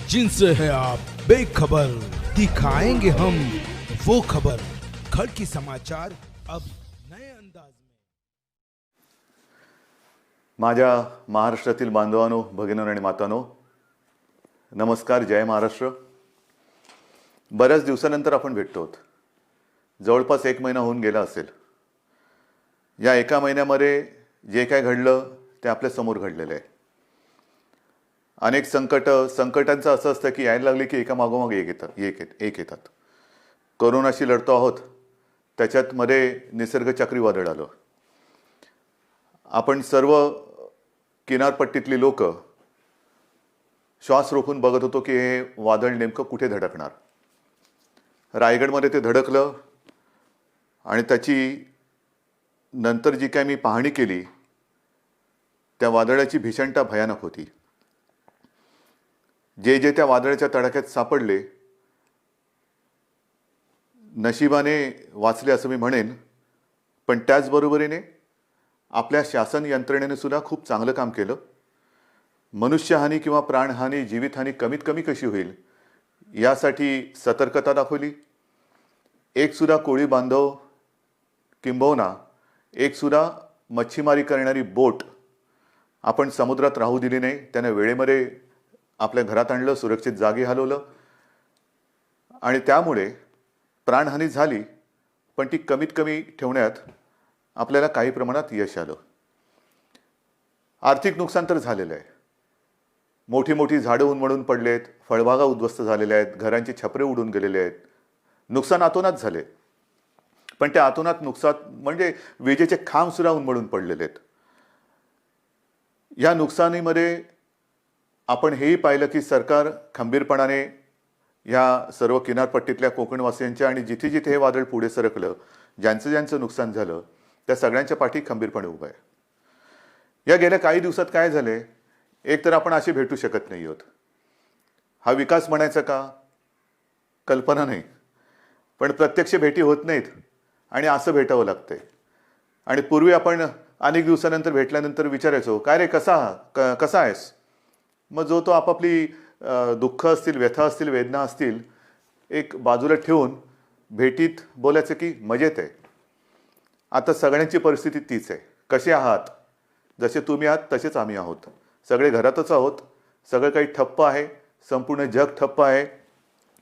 जिनसे है आप बेखबर, दिखाएंगे हम वो खबर। खड़की समाचार अब नए अंदाज में। माझ्या महाराष्ट्रातील बांधवांनो, भगिनींनो आणि मातांनो, नमस्कार, जय महाराष्ट्र। बऱ्याच दिवसानंतर आपण भेटतोत। जवळपास 1 महिना होऊन गेला असेल। या एका महिन्यामध्ये जे काय घडलं ते आपल्या समोर घडलेलं आहे। अनेक संकटांचं असं असतं की यायला लागले की एका मागोमाग एक येतात। कोरोनाशी लढतो आहोत, त्याच्यात मध्ये निसर्ग चक्रीवादळ आलं। आपण सर्व किनारपट्टीतली लोक श्वास रोखून बघत होतो की हे वादळ नेमकं कुठे धडकणार। रायगडमध्ये ते धडकलं आणि त्याची नंतर जी काय मी पाहणी केली त्या वादळाची भीषणता भयानक होती। जे त्या वादळाच्या तडाख्यात सापडले नशिबाने वाचले असं मी म्हणेन, पण त्याचबरोबरीने आपल्या शासन यंत्रणेने सुद्धा खूप चांगलं काम केलं। मनुष्यहानी किंवा प्राणहानी, जीवितहानी कमीत कमी कशी होईल यासाठी सतर्कता दाखवली। एक सुद्धा कोळी बांधव किंबहुना एक सुद्धा मच्छीमारी करणारी बोट आपण समुद्रात राहू दिली नाही। त्याने वेळेमध्ये आपल्या घरात आणलं, सुरक्षित जागी हलवलं आणि त्यामुळे प्राणहानी झाली, पण ती कमीत कमी ठेवण्यात आपल्याला काही प्रमाणात यश आलं। आर्थिक नुकसान तर झालेलं आहे। मोठी मोठी झाडं उन्मळून पडलेत, फळबागा उद्ध्वस्त झालेल्या आहेत, घरांची छपरे उडून गेलेले आहेत। नुकसान अतोनात झाले, पण त्या अतोनात नुकसान म्हणजे विजेचे खांब सुद्धा उन्मळून पडलेले आहेत। या नुकसानीमध्ये आपण हेही पाहिलं की सरकार खंबीरपणाने या सर्व किनारपट्टीतल्या कोकणवासियांच्या आणि जिथे जिथे हे वादळ पुढे सरकलं, ज्यांचं नुकसान झालं, त्या सगळ्यांच्या पाठी खंबीरपणे उभा आहे। या गेल्या काही दिवसात काय झाले, एक तर आपण असे भेटू शकत नाही आहोत। हा विकास म्हणायचा का, कल्पना नाही, पण प्रत्यक्ष भेटी होत नाहीत आणि असं भेटावं लागतंय। आणि पूर्वी आपण अनेक दिवसानंतर भेटल्यानंतर विचारायचो, काय रे, कसा आहेस? मग जो तो आपापली दुःख असतील, व्यथा असतील, वेदना असतील, एक बाजूला ठेवून भेटीत बोलायचं की मजेत आहे। आता सगळ्यांची परिस्थिती तीच आहे। कसे आहात? जसे तुम्ही आहात तसेच आम्ही आहोत। सगळे घरातच आहोत। सगळं काही ठप्प आहे, संपूर्ण जग ठप्प आहे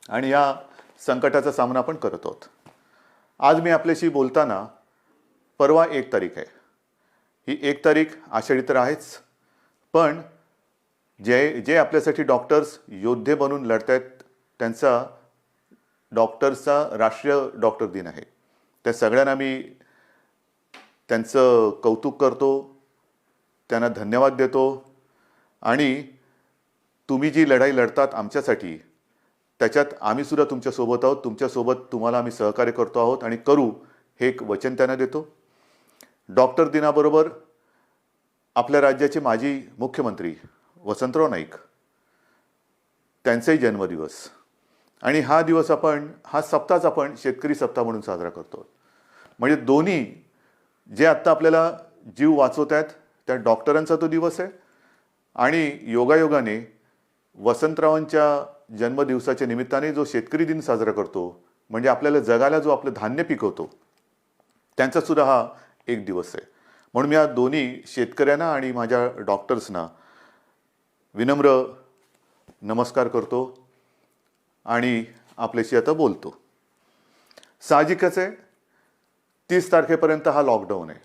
आणि या संकटाचा सामना आपण करत आहोत। आज मी आपल्याशी बोलताना परवा 1 तारीख आहे। ही 1 तारीख आषाढी तर आहेच, पण जे आपल्यासाठी डॉक्टर्स योद्धे बनून लढतायत त्यांचा डॉक्टर्सचा राष्ट्रीय डॉक्टर दिन आहे। त्या सगळ्यांना मी त्यांचं कौतुक करतो, त्यांना धन्यवाद देतो आणि तुम्ही जी लढाई लढतात आमच्यासाठी, त्याच्यात आम्ही सुद्धा तुमच्यासोबत आहोत। तुमच्यासोबत तुम्हाला आम्ही सहकार्य करतो आहोत आणि करू, हे एक वचन त्यांना देतो। डॉक्टर दिनाबरोबर आपल्या राज्याचे माजी मुख्यमंत्री वसंतराव नाईक त्यांचाही जन्मदिवस आणि हा दिवस हा सप्ताहच आपण शेतकरी सप्ताह म्हणून साजरा करतो। म्हणजे दोन्ही जे आत्ता आपल्याला जीव वाचवत आहेत त्या डॉक्टरांचा तो दिवस आहे आणि योगायोगाने वसंतरावांच्या जन्मदिवसाच्या निमित्ताने जो शेतकरी दिन साजरा करतो, म्हणजे आपल्याला जगाला जो आपलं धान्य पिकवतो, त्यांचा सुद्धा हा एक दिवस आहे। म्हणून मी या दोन्ही शेतकऱ्यांना आणि माझ्या डॉक्टर्सना विनम्र नमस्कार करतो आणि आपल्याशी आता बोलतो। साहजिकच आहे, 30 तारखेपर्यंत हा लॉकडाऊन आहे।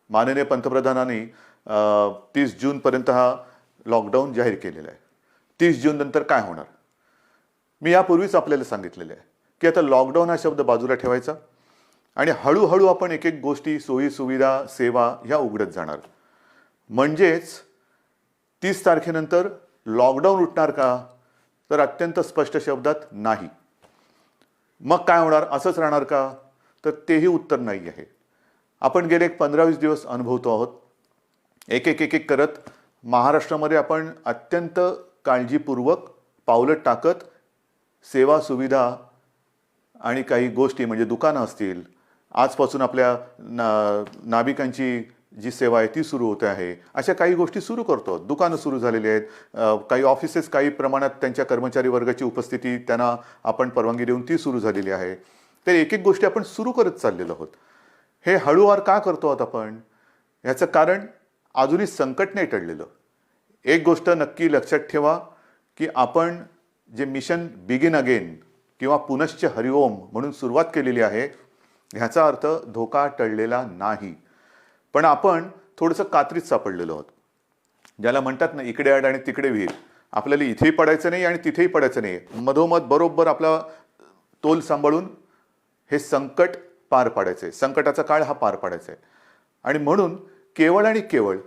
माननीय पंतप्रधानांनी 30 जूनपर्यंत हा लॉकडाऊन जाहीर केलेला आहे। 30 जून नंतर काय होणार, मी यापूर्वीच आपल्याला सांगितलेलं आहे की आता लॉकडाऊन हा शब्द बाजूला ठेवायचा आणि हळूहळू आपण एक एक गोष्टी, सोयी सुविधा, सेवा ह्या उघडत जाणार। म्हणजेच 30 तारखेनंतर लॉकडाऊन उठणार का, तर अत्यंत स्पष्ट शब्दात नाही। मग काय होणार, असंच राहणार का, तर तेही उत्तर नाही आहे। आपण गेले 15-20 दिवस अनुभवतो आहोत। एक एक करत महाराष्ट्रामध्ये आपण अत्यंत काळजीपूर्वक पावलं टाकत सेवा सुविधा आणि काही गोष्टी म्हणजे दुकानं असतील, आजपासून आपल्या नाभिकांची जी सेवा आहे ती सुरू होते आहे. अशा काही गोष्टी सुरू करतो. दुकानं सुरू झालेली आहेत. काही ऑफिसेस काही प्रमाणात त्यांच्या कर्मचारी वर्गाची उपस्थिती त्यांना आपण परवानगी देऊन ती सुरू झालेली आहे. तर एक एक गोष्टी आपण सुरू करत चाललेलो आहोत. हे हळूवार का करतो आहोत आपण? याचं कारण अजूनही संकट नाही टळलेलं. एक गोष्ट नक्की लक्षात ठेवा की आपण जे मिशन बिगिन अगेन किंवा पुनश्च हरिओम म्हणून सुरुवात केलेली आहे, ह्याचा अर्थ धोका टळलेला नाही. पण आपण थोडंसं कात्रीत सापडलेलो आहोत. ज्याला म्हणतात ना, इकडे आड आणि तिकडे विहीर. आपल्याला इथेही पडायचं नाही आणि तिथेही पडायचं नाही. मधोमध बरोबर आपला तोल सांभाळून हे संकट पार पाडायचं आहे. संकटाचा काळ हा पार पाडायचा आहे. आणि म्हणून केवळ आणि केवळ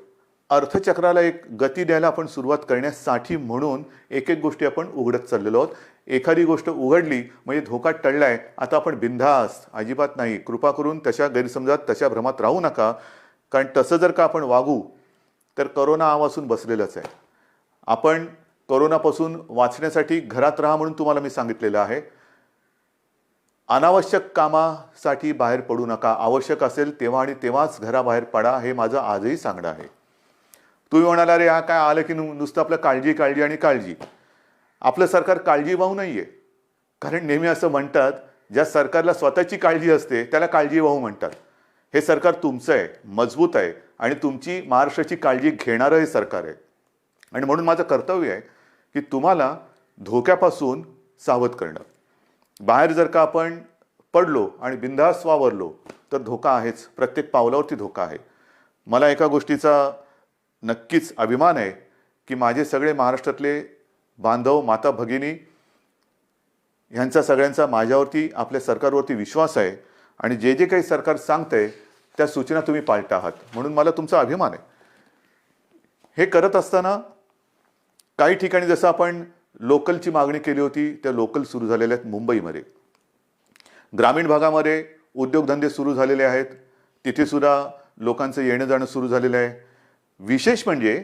अर्थचक्राला एक गती द्यायला आपण सुरुवात करण्यासाठी म्हणून एक एक गोष्टी आपण उघडत चाललेलो आहोत. एखादी गोष्ट उघडली म्हणजे धोका टळलाय, आता आपण बिनधास्त, अजिबात नाही. कृपा करून तशा गैरसमजात, तशा भ्रमात राहू नका. कारण तसं जर का आपण वागू तर करोना आवासून बसलेलंच आहे. आपण करोनापासून वाचण्यासाठी घरात राहा म्हणून तुम्हाला मी सांगितलेलं आहे. अनावश्यक कामासाठी बाहेर पडू नका. आवश्यक असेल तेव्हा आणि तेव्हाच घराबाहेर पडा, हे माझं आजही सांगणं आहे. तुम्ही म्हणाला, अरे हा काय आलं की नुसतं आपलं काळजी काळजी आणि काळजी. आपलं सरकार काळजीवाहू नाहीये. कारण नेहमी असं म्हणतात, ज्या सरकारला स्वतःची काळजी असते त्याला काळजीवाहू म्हणतात. हे सरकार तुमचं आहे, मजबूत आहे आणि तुमची महाराष्ट्राची काळजी घेणारं हे सरकार आहे. आणि म्हणून माझं कर्तव्य आहे की तुम्हाला धोक्यापासून सावध करणं. बाहेर जर का आपण पडलो आणि बिनधास्त वावरलो तर धोका आहेच. प्रत्येक पावलावरती धोका आहे. मला एका गोष्टीचा नक्कीच अभिमान आहे की माझे सगळे महाराष्ट्रातले बांधव, माता भगिनी ह्यांचा सगळ्यांचा माझ्यावरती, आपल्या सरकारवरती विश्वास आहे. आणि जे जे काही सरकार सांगतंय त्या सूचना तुम्ही पाळता आहात, म्हणून मला तुमचा अभिमान आहे. हे करत असताना काही ठिकाणी जसं आपण लोकलची मागणी केली होती, त्या लोकल सुरू झालेल्या आहेत. मुंबईमध्ये ग्रामीण भागामध्ये उद्योगधंदे सुरू झालेले आहेत. तिथे सुद्धा लोकांचं येणं जाणं सुरू झालेलं आहे. विशेष म्हणजे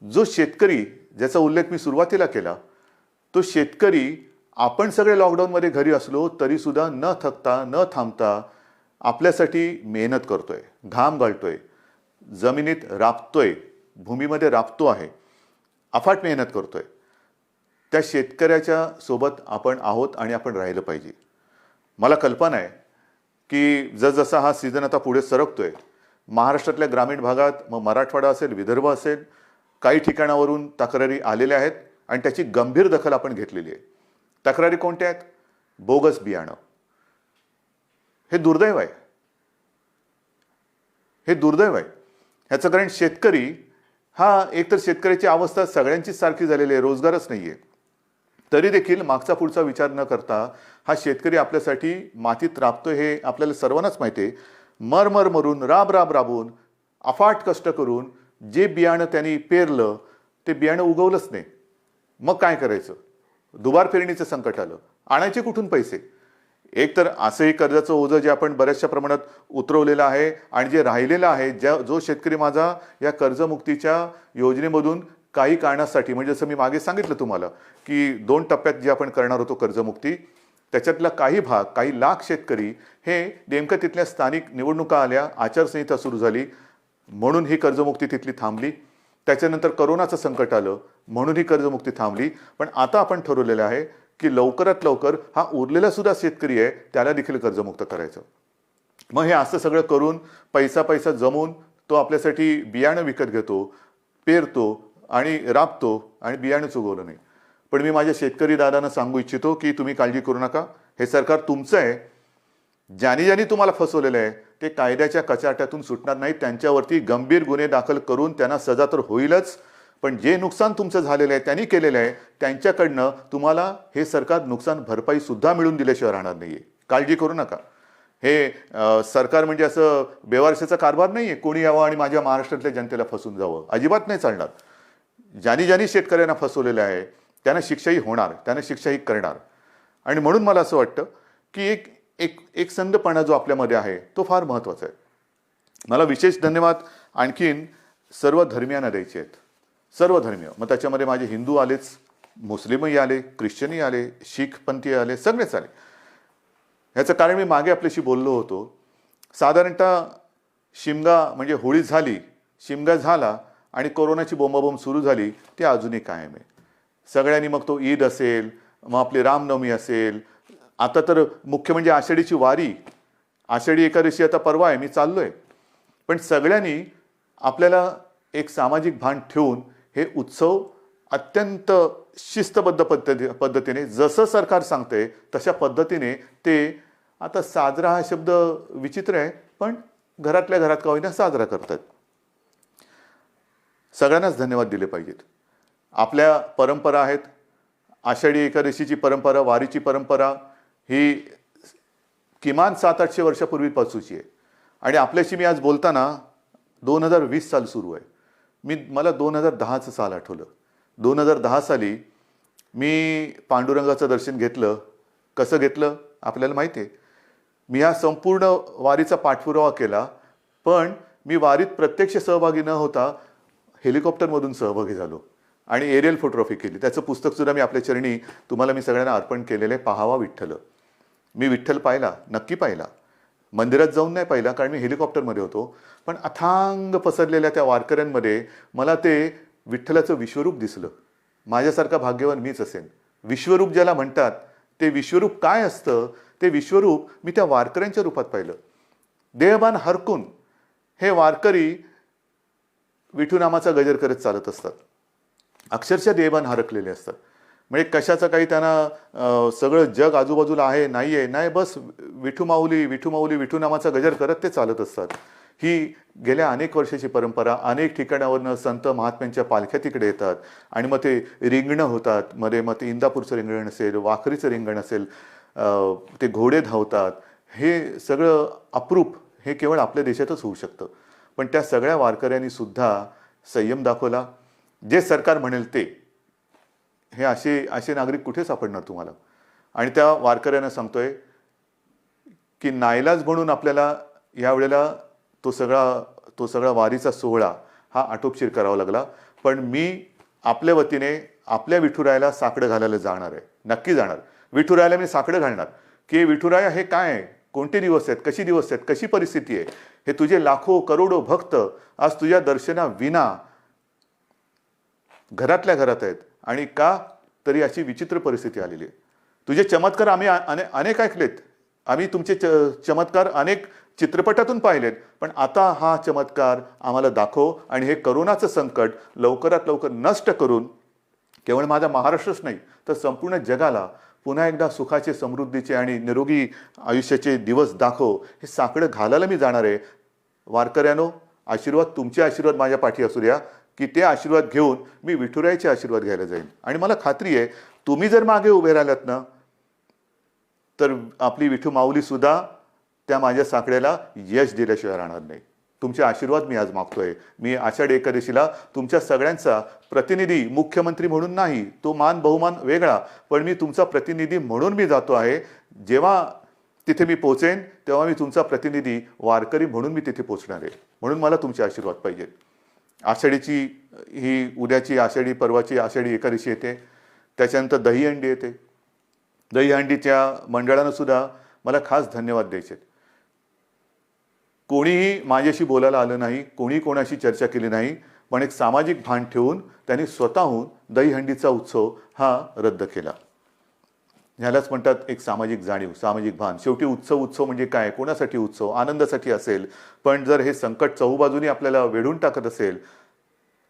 जो शेतकरी, ज्याचा उल्लेख मी सुरुवातीला केला, तो शेतकरी आपण सगळे लॉकडाऊनमध्ये घरी असलो तरी सुद्धा न थकता, न थांबता आपल्यासाठी मेहनत करतोय, घाम गाळतोय, जमिनीत राबतोय, भूमीमध्ये राबतो आहे, अफाट मेहनत करतोय. त्या शेतकऱ्याच्या सोबत आपण आहोत आणि आपण राहिलं पाहिजे. मला कल्पना आहे की जसजसा हा सीझन आता पुढे सरकतोय, महाराष्ट्रातल्या ग्रामीण भागात, मग मराठवाडा असेल, विदर्भ असेल, काही ठिकाणावरून तक्रारी आलेल्या आहेत आणि त्याची गंभीर दखल आपण घेतलेली आहे. तक्रारी कोणत्या आहेत? बोगस बियाणं. हे दुर्दैव आहे. हे दुर्दैव आहे. ह्याचं कारण शेतकरी हा, एकतर शेतकऱ्याची अवस्था सगळ्यांचीच सारखी झालेली आहे, रोजगारच नाही आहे. तरी देखील मागचा पुढचा विचार न करता हा शेतकरी आपल्यासाठी मातीत राबतोय हे आपल्याला सर्वांनाच माहिती आहे. मर मरून, राबून, अफाट कष्ट करून जे बियाणं त्यांनी पेरलं ते बियाणं उगवलंच नाही. मग काय करायचं? दुबार पेरणीचं संकट आलं. आणायचे कुठून पैसे? एक तर असंही कर्जाचं ओझं जे आपण बऱ्याचशा प्रमाणात उतरवलेलं आहे आणि जे राहिलेलं आहे, जो शेतकरी माझा या कर्जमुक्तीच्या योजनेमधून काही कारणासाठी, म्हणजे जसं मी मागे सांगितलं तुम्हाला की 2 टप्प्यात जे आपण करणार होतो कर्जमुक्ती, त्याच्यातला काही भाग, काही लाख शेतकरी हे नेमकं तिथल्या स्थानिक निवडणुका आल्या, आचारसंहिता सुरू झाली म्हणून ही कर्जमुक्ती तिथली थांबली. त्याच्यानंतर करोनाचं संकट आलं म्हणून ही कर्जमुक्ती थांबली. पण आता आपण ठरवलेलं आहे की लवकरात लवकर हा उरलेला सुद्धा शेतकरी आहे त्याला देखील कर्जमुक्त करायचं. मग हे असं सगळं करून पैसा जमवून तो आपल्यासाठी बियाणं विकत घेतो, पेरतो आणि राबतो आणि बियाणंच उगवलं नाही. पण मी माझ्या शेतकरी दादांना सांगू इच्छितो की तुम्ही काळजी करू नका. हे सरकार तुमचं आहे. ज्यांनी तुम्हाला फसवलेलं आहे ते कायद्याच्या कचाट्यातून सुटणार नाही. त्यांच्यावरती गंभीर गुन्हे दाखल करून त्यांना सजा तर होईलच, पण जे नुकसान तुमचं झालेलं आहे, त्यांनी केलेलं आहे, त्यांच्याकडनं तुम्हाला हे सरकार नुकसान भरपाई सुद्धा मिळून दिल्याशिवाय राहणार नाहीये. काळजी करू नका. हे सरकार म्हणजे असं बेवारशाचा कारभार नाहीये, कोणी यावं आणि माझ्या महाराष्ट्रातल्या जनतेला फसवून जावं. अजिबात नाही चालणार. ज्यांनी शेतकऱ्यांना फसवलेलं आहे त्यांना शिक्षाही होणार, त्यांना शिक्षाही करणार. आणि म्हणून मला असं वाटतं की एक संधपणा जो आपल्यामध्ये आहे तो फार महत्त्वाचा आहे. मला विशेष धन्यवाद आणखीन सर्व धर्मियांना द्यायचे आहेत. सर्व धर्मीय, मग त्याच्यामध्ये माझे हिंदू आलेच, मुस्लिमही आले, ख्रिश्चनही आले, शीख पंथी आले, सगळेच आले. ह्याचं कारण मी मागे आपल्याशी बोललो होतो. साधारणतः शिमगा म्हणजे होळी झाली, शिमगा झाला आणि कोरोनाची बोंबाबोंब सुरू झाली, ती अजूनही कायम आहे. सगळ्यांनी मग तो ईद असेल, मग आपली रामनवमी असेल, आता तर मुख्य म्हणजे आषाढीची वारी, आषाढी एकादशी आता परवा आहे, मी चाललोय. पण सगळ्यांनी आपल्याला एक सामाजिक भान ठेवून हे उत्सव अत्यंत शिस्तबद्ध पद्धतीने जसं सरकार सांगतंय तशा पद्धतीने ते आता साजरा हा शब्द विचित्र आहे, पण घरातल्या घरात का होईना साजरा करतात. सगळ्यांनाच धन्यवाद दिले पाहिजेत. आपल्या परंपरा आहेत. आषाढी एकादशीची परंपरा, वारीची परंपरा ही किमान 700-800 वर्षापूर्वीपासूनची आहे. आणि आपल्याशी मी आज बोलताना 2020 साल सुरू आहे. मला 2010चं साल आठवलं. 2010 साली मी पांडुरंगाचं दर्शन घेतलं. कसं घेतलं आपल्याला माहिती आहे. मी हा संपूर्ण वारीचा पाठपुरावा केला, पण मी वारीत प्रत्यक्ष सहभागी न होता हेलिकॉप्टरमधून सहभागी झालो आणि एरियल फोटोग्राफी केली. त्याचं पुस्तकसुद्धा मी आपल्या चरणी तुम्हाला मी सगळ्यांना अर्पण केलेलं आहे. पाहावा विठ्ठल. मी विठ्ठल पाहिला, नक्की पाहिला. मंदिरात जाऊन नाही पाहिला कारण मी हेलिकॉप्टरमध्ये होतो, पण अथांग पसरलेल्या त्या वारकऱ्यांमध्ये मला ते विठ्ठलाचं विश्वरूप दिसलं. माझ्यासारखा भाग्यवान मीच असेन. विश्वरूप ज्याला म्हणतात ते विश्वरूप काय असतं ते विश्वरूप मी त्या वारकऱ्यांच्या रूपात पाहिलं. देहभान हरकून हे वारकरी विठू नामाचा गजर करत चालत असतात. अक्षरशः देहभान हरकलेले असतात. म्हणजे कशाचं काही त्यांना सगळं जग आजूबाजूला आहे नाही, बस विठू माऊली विठू माऊली विठू नामाचा गजर करत ते चालत असतात. ही गेल्या अनेक वर्षाची परंपरा. अनेक ठिकाणावरनं संत महात्म्यांच्या पालख्या तिकडे येतात आणि मग ते रिंगणं होतात. मध्ये मग ते इंदापूरचं रिंगण असेल, वाखरीचं रिंगण असेल, ते घोडे धावतात. हे सगळं अप्रूप हे केवळ आपल्या देशातच होऊ शकतं. पण त्या सगळ्या वारकऱ्यांनी सुद्धा संयम दाखवला. जे सरकार म्हणेल ते. हे असे नागरिक कुठे सापडणार तुम्हाला. आणि त्या वारकऱ्यांना सांगतोय की नाईलाज म्हणून आपल्याला यावेळेला तो सगळा वारीचा सोहळा हा आटोपशीर करावा लागला. पण मी आपल्या वतीने आपल्या विठुरायाला साकडं घालायला जाणार आहे. नक्की जाणार. विठुरायाला मी साकडं घालणार की विठुराया हे काय आहे, कोणते दिवस आहेत, कशी दिवस आहेत, कशी परिस्थिती आहे. हे तुझे लाखो करोडो भक्त आज तुझ्या दर्शनाविना घरातल्या घरात आहेत. आणि का तरी अशी विचित्र परिस्थिती आलेली आहे. तुझे चमत्कार आम्ही अनेक ऐकलेत. आम्ही तुमचे चमत्कार अनेक चित्रपटातून पाहिलेत. पण आता हा चमत्कार आम्हाला दाखव आणि हे करोनाचं संकट लवकरात लवकर नष्ट करून केवळ माझा महाराष्ट्रच नाही तर संपूर्ण जगाला पुन्हा एकदा सुखाचे, समृद्धीचे आणि निरोगी आयुष्याचे दिवस दाखव. हे साकडं घालायला मी जाणार आहे. वारकऱ्यानो, आशीर्वाद, तुमचे आशीर्वाद माझ्या पाठी असू द्या की ते आशीर्वाद घेऊन मी विठुरायाचे आशीर्वाद घ्यायला जाईन. आणि मला खात्री आहे तुम्ही जर मागे उभे राहिलात ना तर आपली विठू माऊली सुद्धा त्या माझ्या साकड्याला यश दिल्याशिवाय राहणार नाही. तुमचे आशीर्वाद मी आज मागतोय. मी आषाढी एकादशीला तुमच्या सगळ्यांचा प्रतिनिधी, मुख्यमंत्री म्हणून नाही, तो मान बहुमान वेगळा, पण मी तुमचा प्रतिनिधी म्हणून मी जातो आहे. जेव्हा तिथे मी पोहोचेन तेव्हा मी तुमचा प्रतिनिधी वारकरी म्हणून मी तिथे पोहोचणार आहे. म्हणून मला तुमचे आशीर्वाद पाहिजेत. आषाढीची ही उद्याची आषाढी परवाची आषाढी एकादशी येते. त्याच्यानंतर दहीहंडी येते. दहीहंडीच्या मंडळानं सुद्धा मला खास धन्यवाद द्यायचे. कोणीही माझ्याशी बोलायला आलं नाही, कोणी कोणाशी चर्चा केली नाही, पण एक सामाजिक भान ठेवून त्यांनी स्वतःहून दहीहंडीचा उत्सव हा रद्द केला. ह्यालाच म्हणतात एक सामाजिक जाणीव, सामाजिक भान. शेवटी उत्सव म्हणजे काय, कोणासाठी उत्सव, आनंदासाठी असेल. पण जर हे संकट चहूबाजूनी आपल्याला वेढून टाकत असेल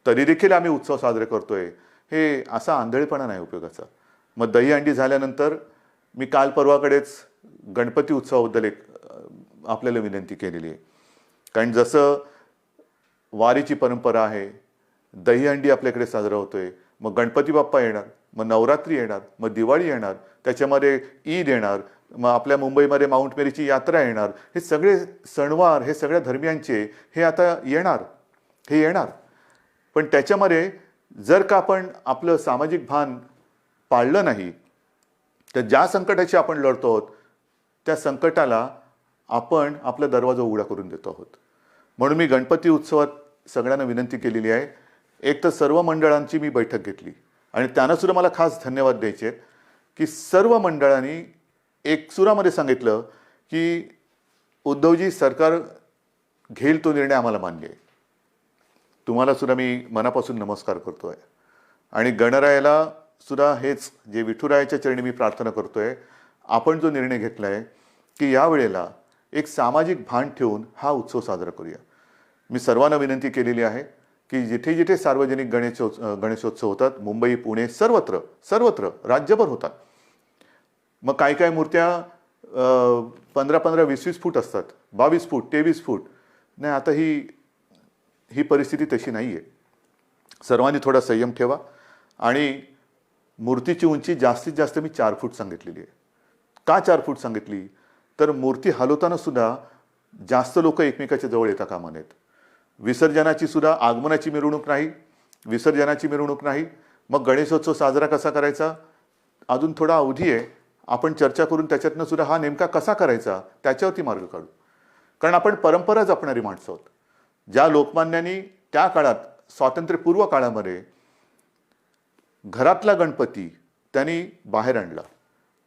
तरी देखील आम्ही उत्सव साजरे करतोय, हे असा आंधळेपणा नाही उपयोगाचा. मग दहीहंडी झाल्यानंतर मी काल परवाकडेच गणपती उत्सवाबद्दल एक आपल्याला विनंती केलेली आहे. कारण जसं वारीची परंपरा आहे, दहीहंडी आपल्याकडे साजरा होतोय, मग गणपती बाप्पा येणार, मग नवरात्री येणार, मग दिवाळी येणार, त्याच्यामध्ये ईद येणार, मग आपल्या मुंबईमध्ये माउंट मेरीची यात्रा येणार. हे सगळे सणवार हे सगळ्या धर्मियांचे हे आता येणार. पण त्याच्यामध्ये जर का आपण आपलं सामाजिक भान पाळलं नाही तर ज्या संकटाशी आपण लढतो आहोत त्या संकटाला आपण आपला दरवाजा उघडा करून देतो आहोत. म्हणून मी गणपती उत्सवात सगळ्यांना विनंती केलेली आहे. एक तर सर्व मंडळांची मी बैठक घेतली आणि त्यांना सुद्धा मला खास धन्यवाद द्यायचे आहेत की सर्व मंडळांनी एक सुरामध्ये सांगितलं की उद्धवजी, सरकार घेईल तो निर्णय आम्हाला मान्य आहे. तुम्हाला सुद्धा मी मनापासून नमस्कार करतोय आणि गणरायाला सुद्धा हेच जे विठुरायाच्या चरणी मी प्रार्थना करतोय, आपण जो निर्णय घेतला आहे की यावेळेला एक सामाजिक भान ठेवून हा उत्सव साजरा करूया. मी सर्वांना विनंती केलेली आहे की जिथे जिथे सार्वजनिक गणेशोत्सव होतात, मुंबई, पुणे, सर्वत्र राज्यभर होतात. मग काय काय मूर्त्या 15-15, 20-20 फूट असतात, 22 फूट, 23 फूट. नाही, आता ही परिस्थिती तशी नाही आहे. सर्वांनी थोडा संयम ठेवा आणि मूर्तीची उंची जास्तीत जास्त मी 4 फूट सांगितलेली आहे. का 4 फूट सांगितली? तर मूर्ती हलवताना सुद्धा जास्त लोक एकमेकाच्या जवळ येता कामा नयेत. विसर्जनाची सुद्धा आगमनाची मिरवणूक नाही, विसर्जनाची मिरवणूक नाही. मग गणेशोत्सव साजरा कसा करायचा? अजून थोडा अवधी आहे. आपण चर्चा करून त्याच्यातनं सुद्धा हा नेमका कसा करायचा त्याच्यावरती मार्ग काढू. कारण आपण परंपरा जपणारी माणसं आहोत. ज्या लोकमान्यांनी त्या काळात, स्वातंत्र्यपूर्व काळामध्ये घरातला गणपती त्यांनी बाहेर आणला,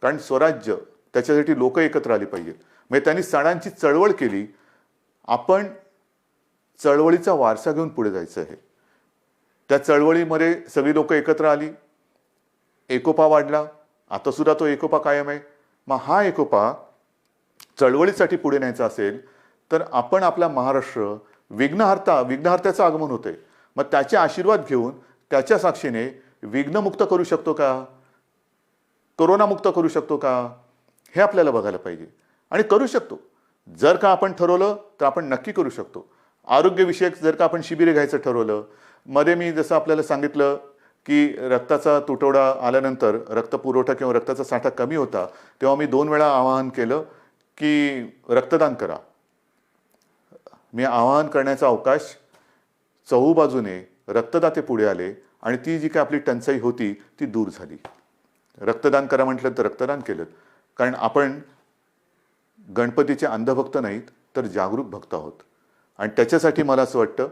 कारण स्वराज्य, त्याच्यासाठी लोक एकत्र आली पाहिजे. म्हणजे त्यांनी सणांची चळवळ केली. आपण चळवळीचा वारसा घेऊन पुढे जायचं आहे. त्या चळवळीमध्ये सगळी लोक एकत्र आली, एकोपा वाढला. आता सुद्धा तो एकोपा कायम आहे. मग हा एकोपा चळवळीसाठी पुढे न्यायचा असेल तर आपण आपला महाराष्ट्र विघ्नहर्त्याचं आगमन होतंय, मग त्याचे आशीर्वाद घेऊन त्याच्या साक्षीने विघ्नमुक्त करू शकतो का, कोरोनामुक्त करू शकतो का, हे आपल्याला बघायला पाहिजे. आणि करू शकतो. जर का आपण ठरवलं तर आपण नक्की करू शकतो. आरोग्यविषयक जर का आपण शिबिरे घ्यायचं ठरवलं, मध्ये मी जसं आपल्याला सांगितलं की रक्ताचा तुटवडा आल्यानंतर रक्तपुरवठा किंवा रक्ताचा साठा कमी होता, तेव्हा मी 2 वेळा आवाहन केलं की रक्तदान करा. मी आवाहन करण्याचा अवकाश चहूबाजूने रक्तदाते पुढे आले आणि ती जी काय आपली टंचाई होती ती दूर झाली. रक्तदान करा म्हटलं तर रक्तदान केलं. कारण आपण गणपतीचे अंधभक्त नाहीत तर जागरूक भक्त आहोत. आणि त्याच्यासाठी मला असं वाटतं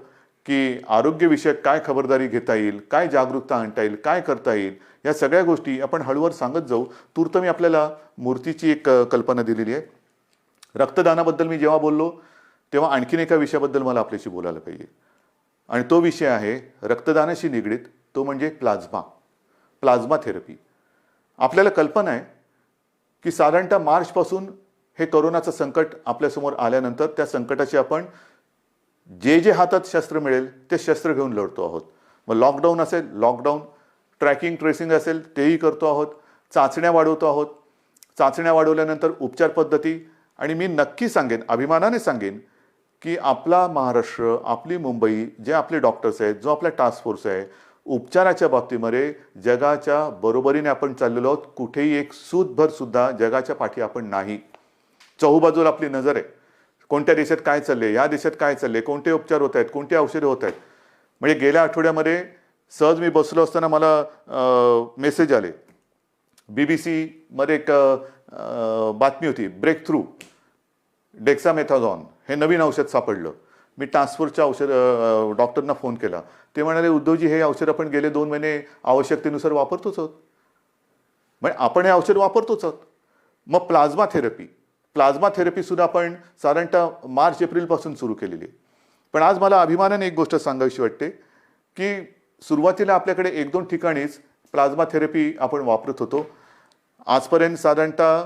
की आरोग्यविषयक काय खबरदारी घेता येईल, काय जागरूकता आणता येईल, काय करता येईल, या सगळ्या गोष्टी आपण हळूवार सांगत जाऊ. तूर्त मी आपल्याला मूर्तीची एक कल्पना दिलेली आहे. रक्तदानाबद्दल मी जेव्हा बोललो तेव्हा आणखीन एका विषयाबद्दल मला आपल्याशी बोलायला पाहिजे आणि तो विषय आहे रक्तदानाशी निगडीत, तो म्हणजे प्लाझ्मा थेरपी. आपल्याला कल्पना आहे की साधारणतः मार्चपासून हे कोरोनाचं संकट आपल्यासमोर आल्यानंतर त्या संकटाची आपण जे हातात शस्त्र मिळेल ते शस्त्र घेऊन लढतो आहोत. मग लॉकडाऊन असेल, लॉकडाऊन, ट्रॅकिंग ट्रेसिंग असेल तेही करतो आहोत, चाचण्या वाढवतो आहोत. चाचण्या वाढवल्यानंतर उपचार पद्धती. आणि मी नक्की सांगेन, अभिमानाने सांगेन की आपला महाराष्ट्र, आपली मुंबई, जे आपले डॉक्टर्स आहेत, जो आपला टास्क फोर्स आहे, उपचाराच्या बाबतीमध्ये जगाच्या बरोबरीने आपण चाललेलो आहोत. कुठेही एक सूतभर सुद्धा जगाच्या पाठी आपण नाही. चहूबाजूला आपली नजर आहे. कोणत्या देशात काय चालले, या देशात काय चालले, कोणते उपचार होत आहेत, कोणते औषधे होत आहेत. म्हणजे गेल्या आठवड्यामध्ये सहज मी बसलो असताना मला मेसेज आले. BBC मध्ये एक बातमी होती, ब्रेक थ्रू डेक्सामेथाझॉन हे नवीन औषध सापडलं. मी टास्क फोर्सच्या डॉक्टरना फोन केला. ते म्हणाले, उद्धवजी हे औषध आपण गेले 2 महिने आवश्यकतेनुसार वापरतोच आहोत. म्हणजे आपण हे औषध वापरतोच आहोत. मग प्लाझ्मा थेरपी सुद्धा आपण साधारणतः मार्च-एप्रिलपासून सुरू केलेली आहे. पण आज मला अभिमानाने एक गोष्ट सांगावीशी वाटते की सुरुवातीला आपल्याकडे 1-2 ठिकाणीच प्लाझ्मा थेरपी आपण वापरत होतो. आजपर्यंत साधारणतः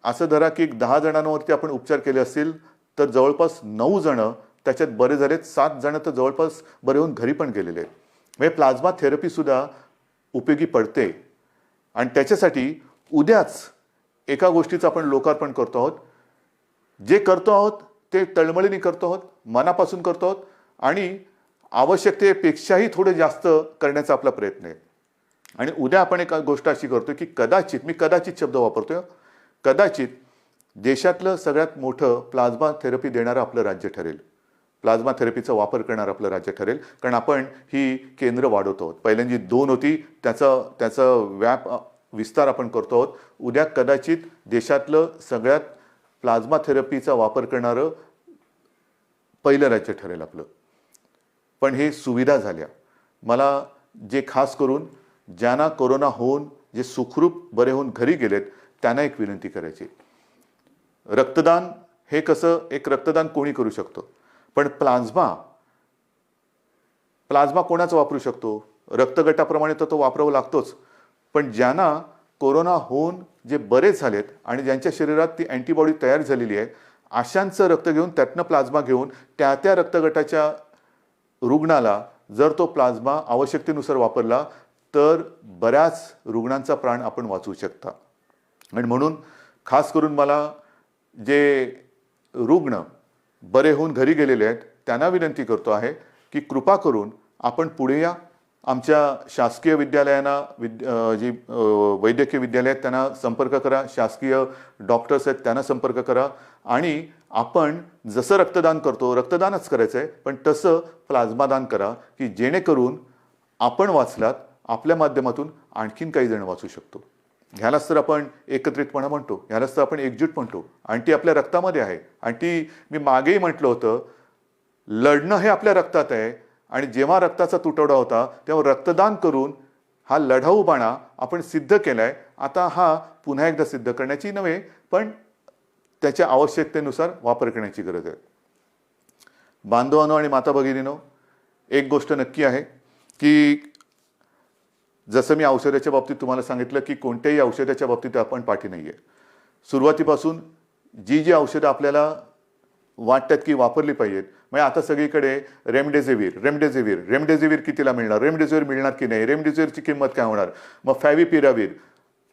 असं धरा की 10 जणांवरती आपण उपचार केले असतील तर जवळपास 9 जण त्याच्यात बरे झालेत, 7 जण तर जवळपास बरे होऊन घरी पण गेलेले आहेत. म्हणजे प्लाझ्मा थेरपी सुद्धा उपयोगी पडते. आणि त्याच्यासाठी उद्याच एका गोष्टीचं आपण लोकार्पण करतो आहोत. जे करतो आहोत ते तळमळीने करतो आहोत, मनापासून करतो आहोत आणि आवश्यकतेपेक्षाही थोडं जास्त करण्याचा आपला प्रयत्न आहे. आणि उद्या आपण एक गोष्ट अशी करतो की कदाचित शब्द वापरतोय, कदाचित देशातलं सगळ्यात मोठं प्लाझ्मा थेरपी देणारं आपलं राज्य ठरेल. प्लाझ्मा थेरपीचा वापर करणारं आपलं राज्य ठरेल. कारण आपण ही केंद्र वाढवतो आहोत. पहिल्यांदा 2 होती, त्याचा विस्तार आपण करतो आहोत. उद्या कदाचित देशातलं सगळ्यात प्लाझ्मा थेरपीचा वापर करणारं पहिलं राज्य ठरेल आपलं. पण हे सुविधा झाल्या. मला जे खास करून ज्यांना कोरोना होऊन जे सुखरूप बरे होऊन घरी गेलेत त्यांना एक विनंती करायची. रक्तदान हे कसं, एक रक्तदान कोणी करू शकतो, पण प्लाझ्मा कोणाचा वापरू शकतो? रक्तगटाप्रमाणे तर तो वापरावा लागतोच, पण ज्यांना कोरोना होऊन जे बरे झालेत आणि ज्यांच्या शरीरात ती अँटीबॉडी तयार झालेली आहे, अशांचं रक्त घेऊन त्यातनं प्लाझ्मा घेऊन त्या रक्तगटाच्या रुग्णाला जर तो प्लाझ्मा आवश्यकतेनुसार वापरला तर बऱ्याच रुग्णांचा प्राण आपण वाचवू शकता. आणि म्हणून खास करून मला जे रुग्ण बरे होऊन घरी गेलेले आहेत त्यांना विनंती करतो आहे की कृपा करून आपण पुढे या. आमच्या शासकीय विद्यालयांना जी वैद्यकीय विद्यालय आहेत त्यांना संपर्क करा, शासकीय डॉक्टर्स आहेत त्यांना संपर्क करा आणि आपण जसं रक्तदान करतो, रक्तदानच करायचं आहे, पण तसं प्लाझ्मा दान करा की जेणेकरून आपण वाचलात, आपल्या माध्यमातून आणखीन काही जण वाचू शकतो. ह्यालाच तर आपण एकत्रितपणा म्हणतो, ह्यालाच तर आपण एकजूट म्हणतो आणि ती आपल्या रक्तामध्ये आहे. आणि ती मी मागेही म्हटलं होतं, लढणं हे आपल्या रक्तात आहे आणि जेव्हा रक्ताचा तुटवडा होता तेव्हा रक्तदान करून हा लढाऊपणा आपण सिद्ध केलाय. आता हा पुन्हा एकदा सिद्ध करण्याची नव्हे, पण त्याच्या आवश्यकतेनुसार वापर करण्याची गरज आहे. बांधवांनो आणि माता भगिनींनो, एक गोष्ट नक्की आहे की जसं मी औषधाच्या बाबतीत तुम्हाला सांगितलं की कोणत्याही औषधाच्या बाबतीत आपण पाठी नाही आहे. सुरुवातीपासून जी औषधं आपल्याला वाटतात की वापरली पाहिजेत, म्हणजे आता सगळीकडे रेमडेसिवीर कितीला मिळणार, रेमडेसिवीर मिळणार की नाही, रेमडेसिवीरची किंमत काय होणार, मग फॅव्हिपिरावीर,